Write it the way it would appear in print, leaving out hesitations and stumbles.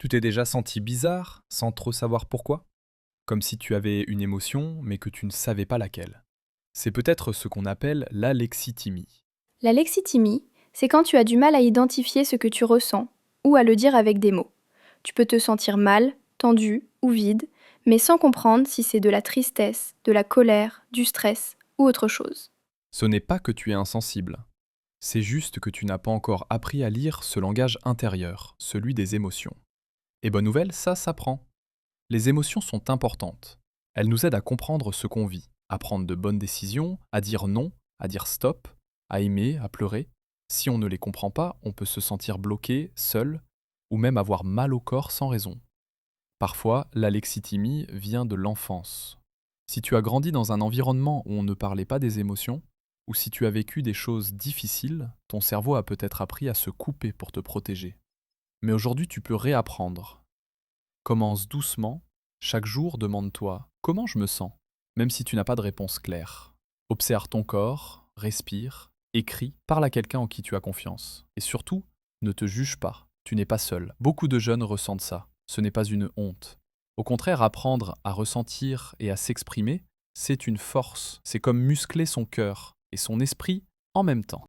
Tu t'es déjà senti bizarre, sans trop savoir pourquoi? Comme si tu avais une émotion, mais que tu ne savais pas laquelle. C'est peut-être ce qu'on appelle l'alexithymie. La lexithymie, c'est quand tu as du mal à identifier ce que tu ressens ou à le dire avec des mots. Tu peux te sentir mal, tendu ou vide, mais sans comprendre si c'est de la tristesse, de la colère, du stress ou autre chose. Ce n'est pas que tu es insensible, c'est juste que tu n'as pas encore appris à lire ce langage intérieur, celui des émotions. Et bonne nouvelle, ça s'apprend. Les émotions sont importantes. Elles nous aident à comprendre ce qu'on vit, à prendre de bonnes décisions, à dire non, à dire stop, à aimer, à pleurer. Si on ne les comprend pas, on peut se sentir bloqué, seul, ou même avoir mal au corps sans raison. Parfois, l'alexithymie vient de l'enfance. Si tu as grandi dans un environnement où on ne parlait pas des émotions, ou si tu as vécu des choses difficiles, ton cerveau a peut-être appris à se couper pour te protéger. Mais aujourd'hui, tu peux réapprendre. Commence doucement. Chaque jour, demande-toi comment je me sens, même si tu n'as pas de réponse claire. Observe ton corps, respire, écris, parle à quelqu'un en qui tu as confiance. Et surtout, ne te juge pas. Tu n'es pas seul. Beaucoup de jeunes ressentent ça. Ce n'est pas une honte. Au contraire, apprendre à ressentir et à s'exprimer, c'est une force. C'est comme muscler son cœur et son esprit en même temps.